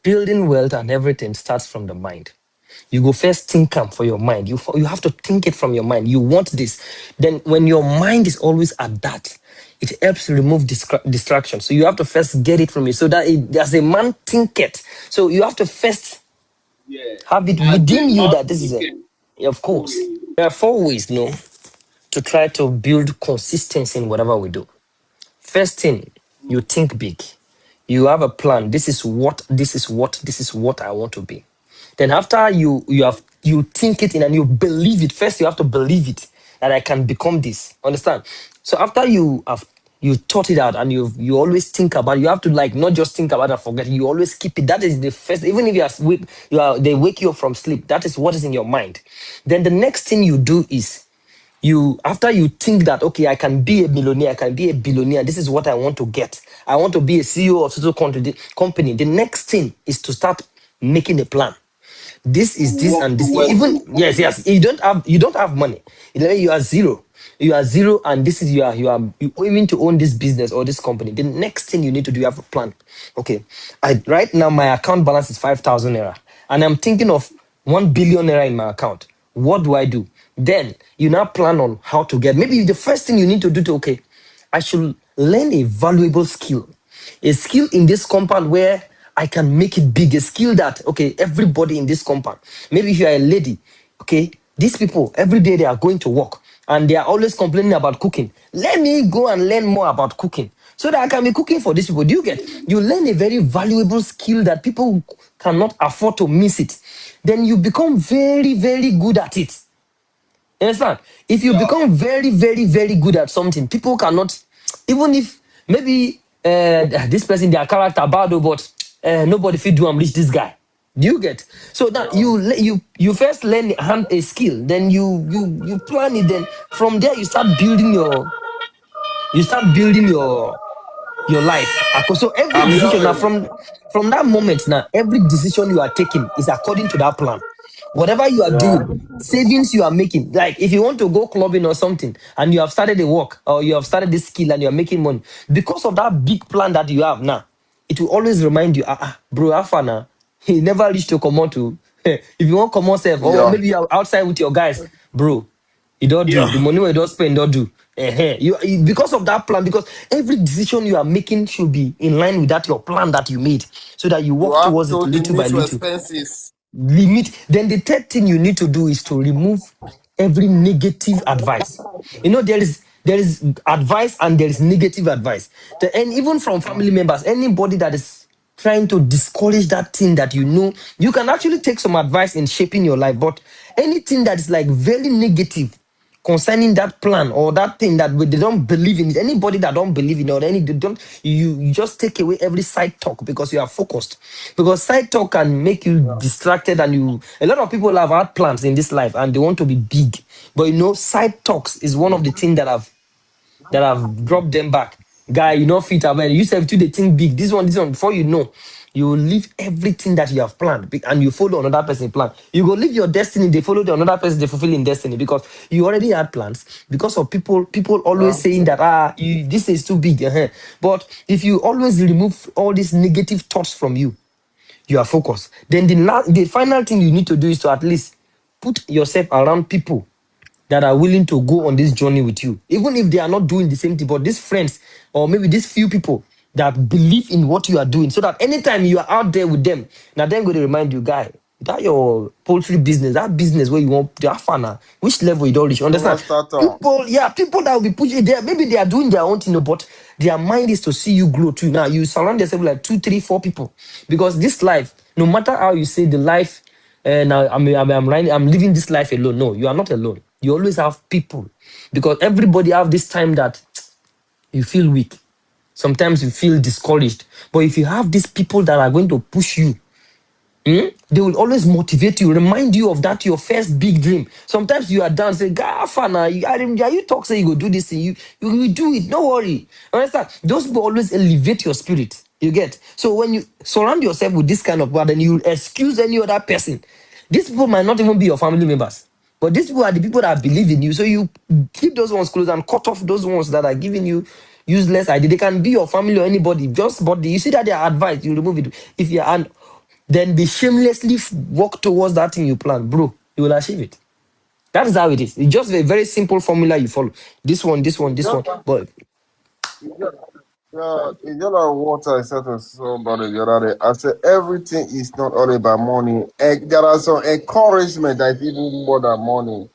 Building wealth and everything starts from the mind. You go first think am for your mind. You have to think it from your mind. You want this. Then when your mind is always at that, it helps remove distraction. So you have to first get it from you. So that as a man think it. So you have to first have it within you that this is a, of course. There are four ways, no, to try to build consistency in whatever we do. First thing, you think big. You have a plan. This is what I want to be. Then after you think it in and you believe it. First, you have to believe it that I can become this. Understand? So after you thought it out and you always think about it, you have to like not just think about it and forget it, you always keep it. That is the first, even if they wake you up from sleep, that is what is in your mind. Then the next thing you do is you after you think that okay, I can be a millionaire, I can be a billionaire, this is what I want to get, I want to be a CEO of social company. The next thing is to start making a plan. This is this and this. Even yes, you don't have money. You are zero. You are zero, and this is you aiming to own this business or this company. The next thing you need to do, you have a plan. Okay, right now my account balance is 5,000 naira, and I'm thinking of 1 billion naira in my account. What do I do? Then you now plan on how to get. Maybe the first thing you need to do to okay, I should learn a valuable skill, a skill in this compound where I can make it big, a skill that, okay, everybody in this compound, maybe if you are a lady, okay, these people, every day they are going to work and they are always complaining about cooking. Let me go and learn more about cooking so that I can be cooking for these people. Do you get? You learn a very valuable skill that people cannot afford to miss it. Then you become very, very good at it. You understand? If you become very, very, very good at something, people cannot, even if maybe this person, their character bad, oh, but nobody fit do and reach this guy. Do you get? So that you first learn a skill, then you plan it, then from there you start building your life. So every I'm decision now hearing. from that moment now, every decision you are taking is according to that plan. Whatever you are doing, savings you are making, like if you want to go clubbing or something, and you have started a work or you have started this skill and you are making money because of that big plan that you have now, it will always remind you, bro, have fun now. He never reached to come out to. If you want come on self, or Yeah. maybe you are outside with your guys, bro. You don't do the Yeah. money we don't spend, don't do. Because of that plan, because every decision you are making should be in line with that your plan that you made, so that you You walk have towards it to little by limit your little. expenses. Limit. Then the third thing you need to do is to remove every negative advice. There is advice and there is negative advice. And even from family members, anybody that is trying to discourage that thing that you can actually take some advice in shaping your life. But anything that is like very negative concerning that plan or that thing that they don't believe in it, anybody that don't believe in it or any they don't, you just take away every side talk because you are focused. Because side talk can make you distracted, and a lot of people have had plans in this life and they want to be big, but side talks is one of the things that have dropped them back. Guy, you know fit about you self too, they think big. This one, before you will leave everything that you have planned and you follow another person's plan. You go live your destiny, they follow another person, they fulfill in destiny because you already had plans. Because of people always Yeah. saying that this is too big. But if you always remove all these negative thoughts from you, you are focused. Then the final thing you need to do is to at least put yourself around people that are willing to go on this journey with you, even if they are not doing the same thing. But these friends, or maybe these few people that believe in what you are doing, so that anytime you are out there with them, now they're going to remind you, guy, that your poultry business, that business where you want to have fun, which level you don't reach. You Understand? must start on. People that will be pushing there, maybe they are doing their own thing, but their mind is to see you grow too. Now you surround yourself with like 2, 3, 4 people, because this life, no matter how you say the life, now I'm living this life alone. No, you are not alone. You always have people, because everybody have this time that you feel weak. Sometimes you feel discouraged. But if you have these people that are going to push you, they will always motivate you, remind you of that your first big dream. Sometimes you are down, say, Gafana, you talk, say you go do this thing, you do it, don't worry. Understand? Those people always elevate your spirit. You get? So when you surround yourself with this kind of God, then you will excuse any other person. These people might not even be your family members. But these people are the people that believe in you. So you keep those ones close and cut off those ones that are giving you useless idea. They can be your family or anybody. Just but you see that they are advised, you remove it. If you are, and then they shamelessly walk towards that thing you plan, bro. You will achieve it. That is how it is. It's just a very simple formula you follow. This one, this one, It's this just one. But it's just, yeah, it's just like what I said to somebody the other day. I said everything is not all about money. And there are some encouragement that is even more than money.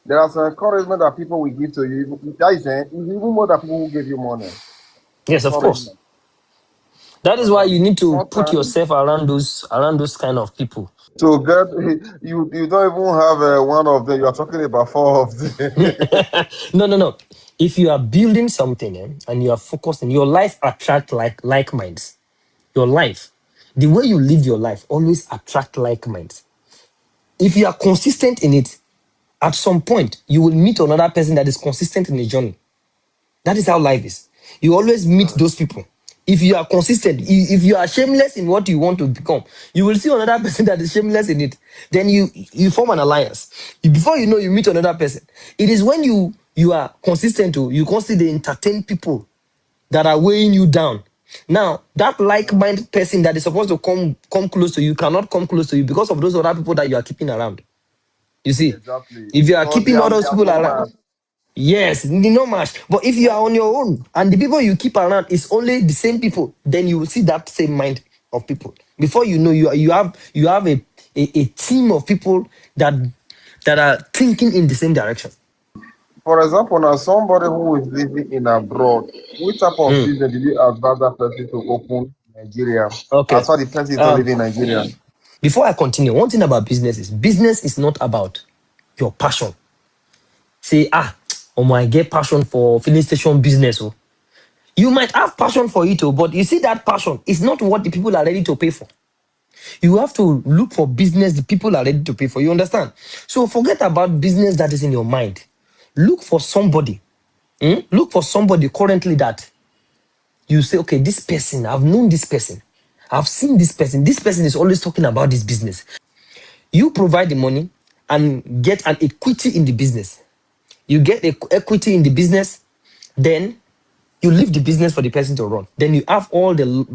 There are some encouragement that people will give to you. That is even more than people who give you money. yes, of course. Encouragement. That is why Because you need to put sometimes yourself around those kind of people. to get you don't even have one of them. You are talking about four of them. No, no, no. If you are building something and you are focused in your life, attract like minds. Your life, the way you live your life, always attract like minds. If you are consistent in it, at some point you will meet another person that is consistent in the journey. That is how life is. You always meet those people. If you are consistent, if you are shameless in what you want to become, you will see another person that is shameless in it. Then you form an alliance. Before you know, you meet another person. It is when you are consistent, you constantly entertain people that are weighing you down. Now, that like-minded person that is supposed to come close to you cannot come close to you because of those other people that you are keeping around. You see, Exactly. if you are Because keeping all they those are people no around, man. yes, no match. But if you are on your own and the people you keep around is only the same people, then you will see that same mind of people. Before you know, you have a team of people that are thinking in the same direction. For example, now somebody who is living in abroad, which type of Mm, business did you advise that person to open in Nigeria? As okay. far the person is not Um, living in Nigeria. Before I continue, one thing about business is not about your passion. Say, I get passion for filling station business. Oh. You might have passion for it, oh, but you see that passion is not what the people are ready to pay for. You have to look for business the people are ready to pay for. You understand? So forget about business that is in your mind. Look for somebody. Look for somebody currently that you say, okay, this person, I've known this person. I've seen this person. This person is always talking about this business. You provide the money and get an equity in the business. You get equity in the business, then you leave the business for the person to run. Then you have all the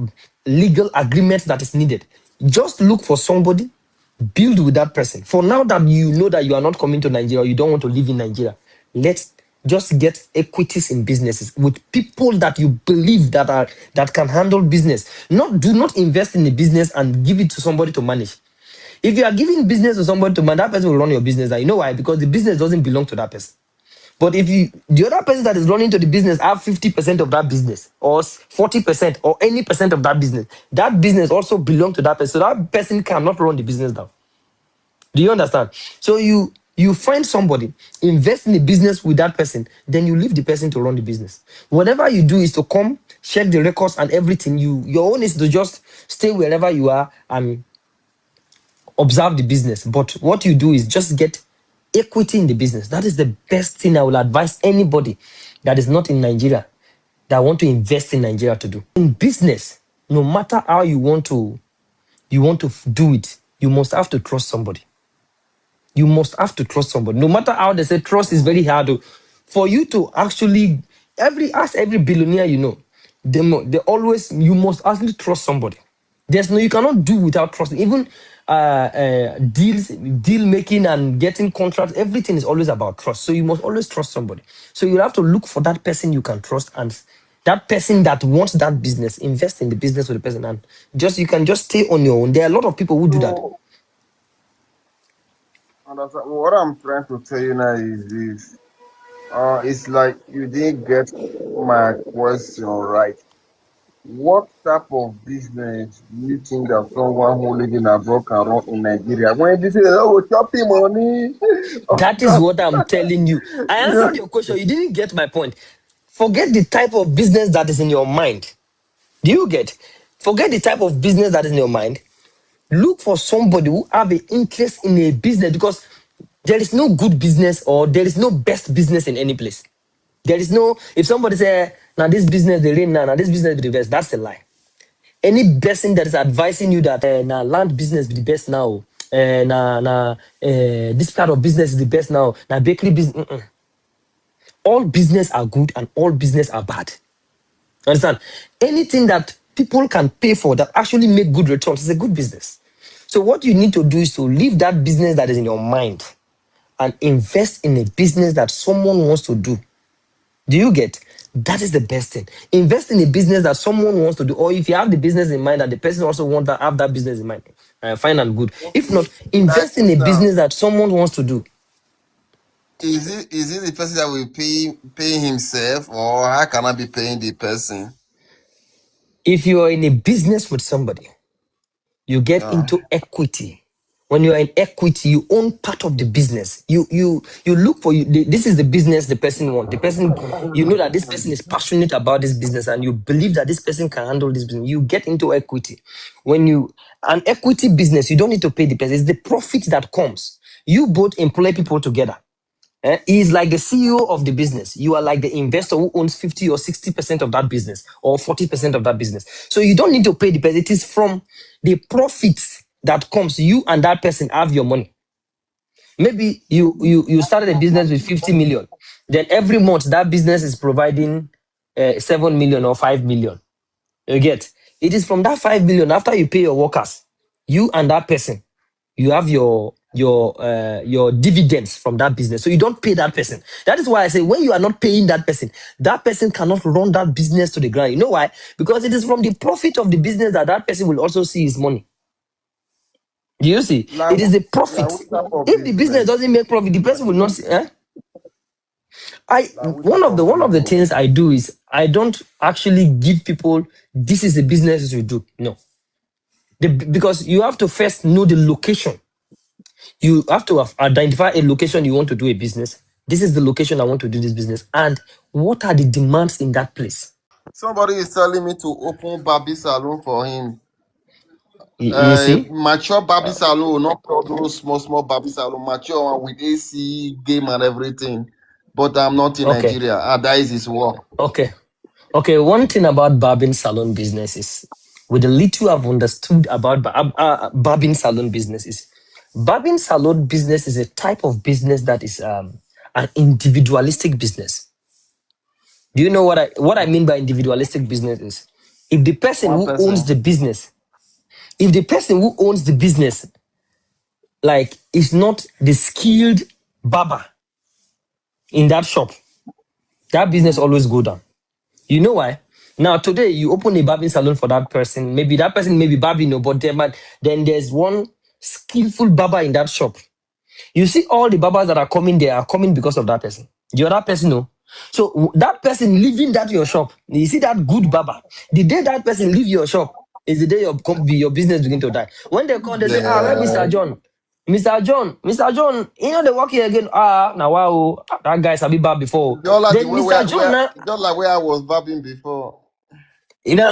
legal agreements that is needed. Just look for somebody, build with that person. For now that you know that you are not coming to Nigeria, you don't want to live in Nigeria, let's just get equities in businesses with people that you believe that can handle business. Do not invest in the business and give it to somebody to manage. If you are giving business to somebody to manage, that person will run your business. And you know why? Because the business doesn't belong to that person. But if the other person that is running to the business have 50% of that business or 40% or any percent of that business also belong to that person. So that person cannot run the business down. Do you understand? So you find somebody, invest in the business with that person, then you leave the person to run the business. Whatever you do is to come, check the records and everything. Your own is to just stay wherever you are and observe the business. But what you do is just get equity in the business. That is the best thing I will advise anybody that is not in Nigeria that want to invest in Nigeria to do. In business, no matter how you want to do it, you must have to trust somebody. You must have to trust somebody. No matter how they say trust is very hard. For you to actually every billionaire they always you must actually trust somebody. You cannot do without trusting. Even deal making and getting contracts, everything is always about trust. So you must always trust somebody. So you have to look for that person you can trust and that person that wants that business, invest in the business with the person and you can just stay on your own. There are a lot of people who do that. So understand, what I'm trying to tell you now is this. It's like you didn't get my question right. What type of business do you think that someone who live in abroad can run in Nigeria? When they say, oh, chopping money, That is what I'm telling you. I answered your question. You didn't get my point. Forget the type of business that is in your mind. Do you get? Forget the type of business that is in your mind. Look for somebody who have an interest in a business because there is no good business or there is no best business in any place. There is no, if somebody say, now this business they reign now this business be the best, that's a lie. Any person that is advising you that now land business be the best now, this part of business is the best now, now bakery business, all business are good and all business are bad. Understand? Anything that people can pay for that actually make good returns is a good business. So what you need to do is to leave that business that is in your mind and invest in a business that someone wants to do. Do you get? That is the best thing. Invest in a business that someone wants to do, or if you have the business in mind that the person also wants to have that business in mind, fine and good. If Okay, not, like invest in this a now. business that someone wants to do. Is it the person that will pay himself, or how can I be paying the person? If you are in a business with somebody, you get Yeah. into equity. When you are in equity, you own part of the business. You look for you. This is the business the person wants. The person, you know that this person is passionate about this business, and you believe that this person can handle this business. You get into equity. When you an equity business, you don't need to pay the person. It's the profit that comes. You both employ people together. He's like the CEO of the business. You are like the investor who owns 50 or 60% of that business or 40% of that business. So you don't need to pay the person. It is from the profits that comes. You and that person have your money. Maybe you started a business with 50 million. Then every month that business is providing 7 million or 5 million. You get? It is from that 5 million after you pay your workers, you and that person, you have your dividends from that business. So you don't pay that person. That is why I say when you are not paying that person cannot run that business to the ground. You know why? Because it is from the profit of the business that that person will also see his money. Do you see? Like, It is the like profit. which type of If the business business? doesn't make profit, the person will not see. I Like which one type of the of one of the business? things I do is I don't actually give people this is the business you do. No, because you have to first know the location. You have to identify a location you want to do a business. This is the location I want to do this business, and what are the demands in that place? Somebody is telling me to open Barbie salon for him. You see? Mature Barbie salon, not all those small Barbie salon, mature one with AC, game and everything. But I'm not in Okay, Nigeria. That is his work. okay, okay. One thing about barbing salon business is, with the little I've understood about barbing salon business is, barbing salon business is a type of business that is an individualistic business. Do you know what I mean by individualistic business is? If the person One who owns person. the business, if the person who owns the business like is not the skilled barber in that shop, that business always go down. You know why? Now today you open a barbing salon for that person. Maybe that person may be barbing, no, but then there's one skillful barber in that shop. You see all the barbers that are coming there are coming because of that person. The other person, no. So that person leaving that your shop, you see that good barber. The day that person leave your shop is the day your business begin to die. When they come, they say, where Mr. Yeah. John? Mr. John, you know they work here again. Now wow, that guy's a bit bad before. Just like the Then way Mr. John now, just like where I was vibing before.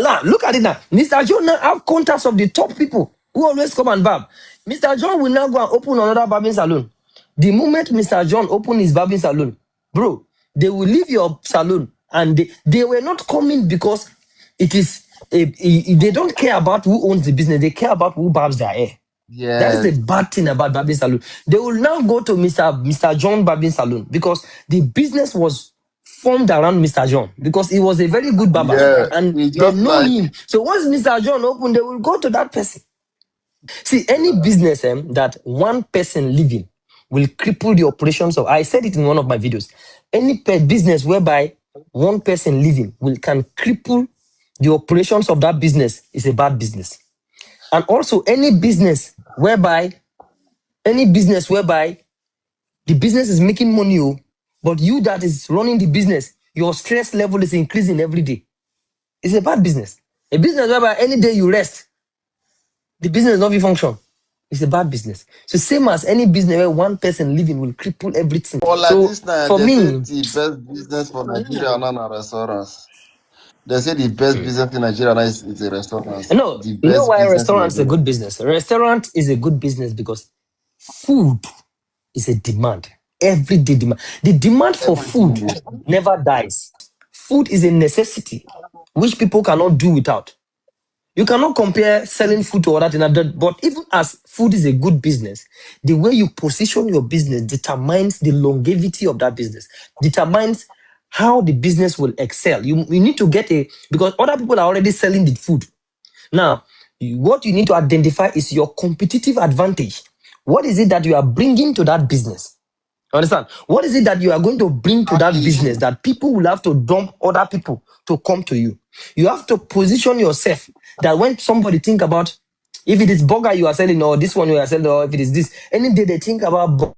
now look at it now. Mr. John now have contacts of the top people who always come and barb. Mr. John will now go and open another barbing salon. The moment Mr. John open his barbing salon, bro, they will leave your salon and they were not coming because it is they don't care about who owns the business. They care about who barbs their hair. That is the Yes. bad thing about barbing salon. They will now go to Mr. John barbing salon because the business was formed around Mr. John because he was a very good barber Yeah. and It's they just know like him. So once Mr. John open, they will go to that person. See, any business that one person leaving will cripple the operations of. I said it in one of my videos. Any business whereby one person leaving will can cripple the operations of that business is a bad business. And also any business whereby the business is making money, but you that is running the business, your stress level is increasing every day. It's a bad business. A business whereby any day you rest, the business not be function. It's a bad business. So same as any business where one person living will cripple everything. or like So this now, for they say me, the best business for Nigeria now na restaurants. They say the best business in Nigeria now is a restaurant. no, The you know best why a business in restaurant is a Nigeria. good business? A restaurant is a good business because food is a demand. Everyday demand. The demand for Every food single day. never dies. Food is a necessity which people cannot do without. You cannot compare selling food to other things. But even as food is a good business, the way you position your business determines the longevity of that business, determines how the business will excel. You need to get because other people are already selling the food. Now, what you need to identify is your competitive advantage. What is it that you are bringing to that business? Understand? What is it that you are going to bring to that business Packaging. that people will have to dump other people to come to you? You have to position yourself that when somebody think about, if it is burger you are selling, or this one you are selling, or if it is this, any day they think about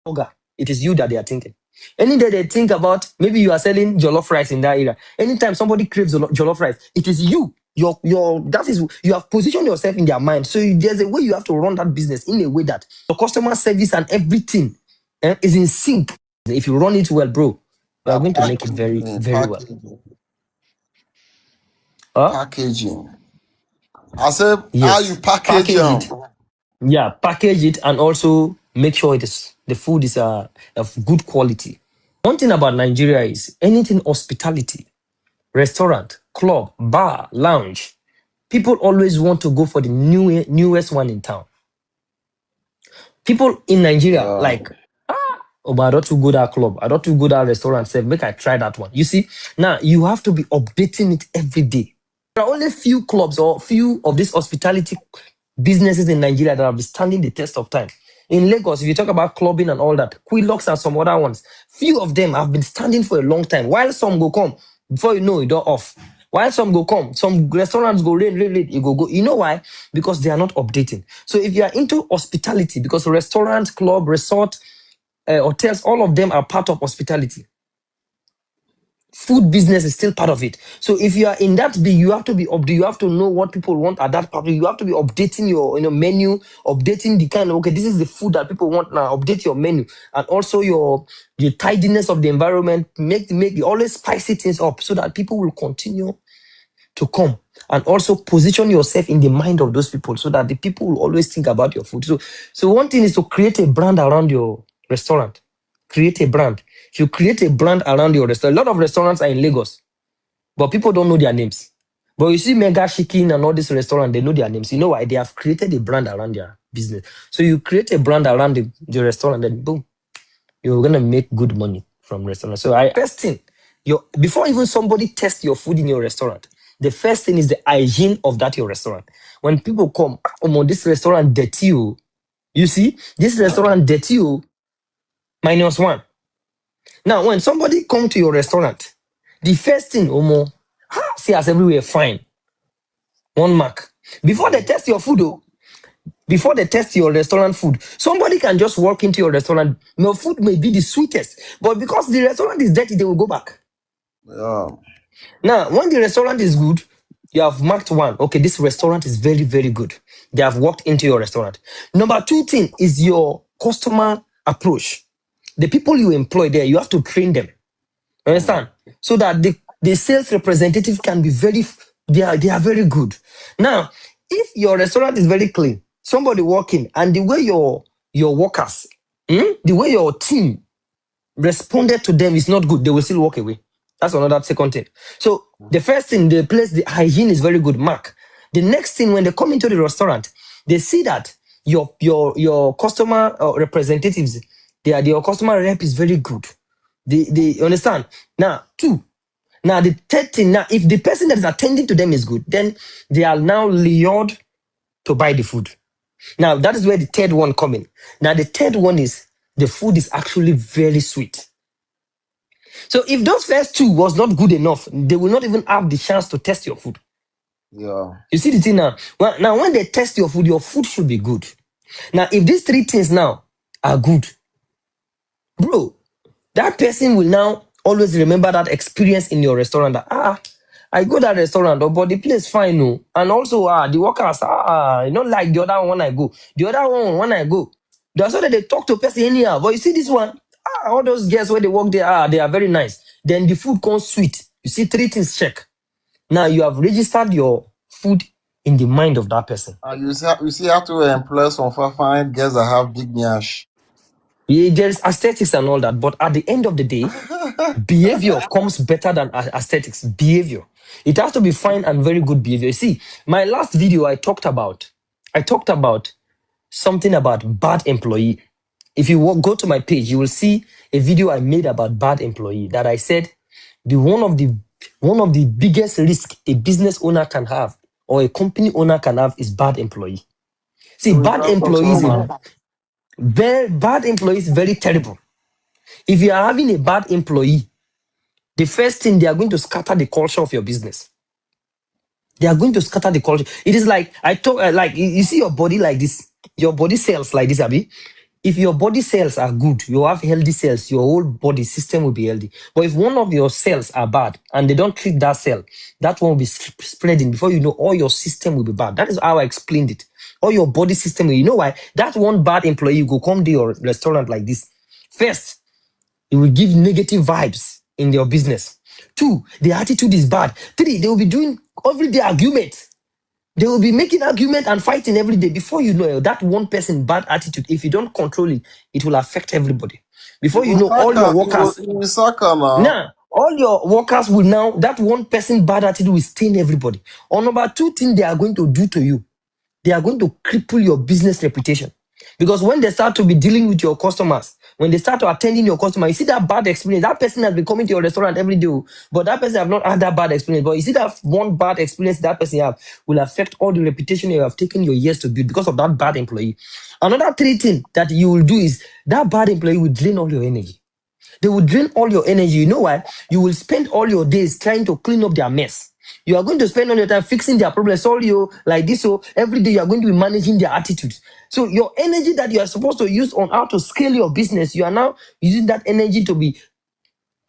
burger, it is you that they are thinking. Any day they think about, maybe you are selling jollof rice in that area. Anytime somebody craves jollof rice, it is you. That is, you have positioned yourself in their mind. So there's a way you have to run that business in a way that your customer service and everything is in sync. If you run it well, bro, you are going to make it very, Packaging. very well. Packaging. Huh? Packaging. I said, how you Yes. package Package it. them? Yeah, package it and also make sure the food is of good quality. One thing about Nigeria is anything hospitality, restaurant, club, bar, lounge, people always want to go for the newest one in town. People in Nigeria, Yeah. like, oh, but I don't to go that club. I don't to go that restaurant. Say, make I try that one. You see, now you have to be updating it every day. There are only few clubs or few of these hospitality businesses in Nigeria that have been standing the test of time. In Lagos, if you talk about clubbing and all that, Quilocks and some other ones, few of them have been standing for a long time. While some go come, before you know it, they're off. While some go come, some restaurants go rain, you go. You know why? Because they are not updating. So if you are into hospitality, because restaurant, club, resort, hotels, all of them are part of hospitality. Food business is still part of it. So if you are in that big, you have to be you have to know what people want at that part. You have to be updating your menu, updating the kind of, okay, this is the food that people want now. Update your menu and also your the tidiness of the environment. Make always spicy things up so that people will continue to come, and also position yourself in the mind of those people so that the people will always think about your food. So one thing is to create a brand around your restaurant. Create a brand. If you create a brand around your restaurant, a lot of restaurants are in Lagos, but people don't know their names. But you see Mega Chicken and all these restaurants, they know their names. You know why? They have created a brand around their business. So you create a brand around the restaurant, then boom, you're gonna make good money from restaurant. So first thing, before even somebody tests your food in your restaurant, the first thing is the hygiene of that your restaurant. When people come, oh, this restaurant dirty. You see, this restaurant dirty. -1. Now, when somebody come to your restaurant, the first thing, Omo, see us everywhere fine. 1 mark. Before they test your food, before they test your restaurant food, somebody can just walk into your restaurant. Your food may be the sweetest, but because the restaurant is dirty, they will go back. Yeah. Now, when the restaurant is good, you have marked 1. Okay, this restaurant is very, very good. They have walked into your restaurant. Number 2 thing is your customer approach. The people you employ there, you have to train them. You understand? So that the sales representative can be they are very good. Now, if your restaurant is very clean, somebody walking, and the way your workers, the way your team responded to them is not good, they will still walk away. That's another second thing. So the first thing, the hygiene is very good, mark. The next thing, when they come into the restaurant, they see that your customer representatives, your customer rep is very good. They understand. Now, 2. Now the third thing, now if the person that is attending to them is good, then they are now lured to buy the food. Now that is where the third one coming. Now the third one is the food is actually very sweet. So if those first 2 was not good enough, they will not even have the chance to test your food. Yeah. You see the thing now? Well, now when they test your food should be good. Now if these 3 things now are good, bro, that person will now always remember that experience in your restaurant that, I go that restaurant, but the place fine, no. And also, the workers, not like the other one when I go. The other one when I go, that's why they talk to person anyhow. But you see this one, all those guests where they work there, they are very nice. Then the food comes sweet. You see 3 things check. Now you have registered your food in the mind of that person. You see how to employ some fine girls that have big nyash. Yeah, there's aesthetics and all that, but at the end of the day, behavior comes better than aesthetics. Behavior. It has to be fine and very good behavior. See, my last video I talked about something about bad employee. If you go to my page, you will see a video I made about bad employee that I said one of the biggest risk a business owner can have or a company owner can have is bad employee. See, So we bad can't employees customer. bad employees very terrible. If you are having a bad employee, the first thing they are going to scatter the culture of your business. They are going to scatter the culture. It is like I told, like you see your body like this, your body cells like this, Abi. If your body cells are good, you have healthy cells, your whole body system will be healthy. But if one of your cells are bad and they don't treat that cell, that one will be spreading. Before you know, all your system will be bad. That is how I explained it. All your body system, you know why? That one bad employee will come to your restaurant like this. First, it will give negative vibes in your business. Two, the attitude is bad. Three, they will be doing everyday arguments. They will be making argument and fighting every day. Before you know it, that one person bad attitude, if you don't control it, it will affect everybody. Before you know, all your workers You will Saka now. now, all your workers will now that one person bad attitude will stain everybody. Or number two thing they are going to do to you, they are going to cripple your business reputation. Because when they start to be dealing with your customers, when they start to attending your customer, you see that bad experience. That person has been coming to your restaurant every day, but that person have not had that bad experience. But you see that one bad experience that person have will affect all the reputation you have taken your years to build because of that bad employee. Another three things that you will do is that bad employee will drain all your energy. They will drain all your energy. You know why? You will spend all your days trying to clean up their mess. You are going to spend all your time fixing their problems. Sorry, like this. So every day you are going to be managing their attitudes. So your energy that you are supposed to use on how to scale your business, you are now using that energy to be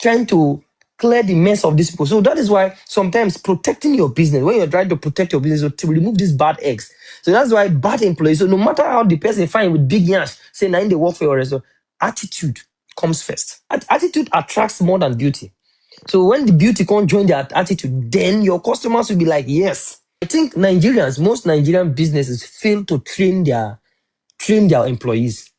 trying to clear the mess of these people. So that is why sometimes protecting your business, when you're trying to protect your business, to remove these bad eggs. So that's why bad employees. So no matter how the person fine with big yash, say now in the work for your restaurant, attitude comes first. Attitude attracts more than beauty. So when the beauty can't join their attitude, then your customers will be like, yes. I think most Nigerian businesses fail to train their employees.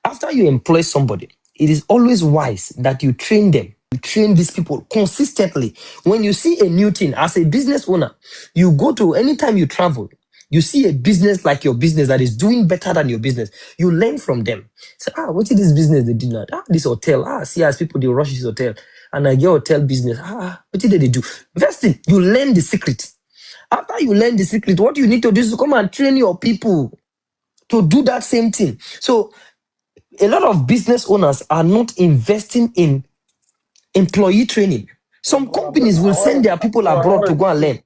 After you employ somebody, it is always wise that you train them. You train these people consistently. When you see a new thing as a business owner, you go to anytime you travel, you see a business like your business that is doing better than your business, you learn from them. Say, what is this business they did not? This hotel, see as people they rush this hotel. And I get hotel business. What did they do? First thing, you learn the secret. After you learn the secret, what you need to do is to come and train your people to do that same thing. So a lot of business owners are not investing in employee training. Some companies will send their people abroad to go and learn.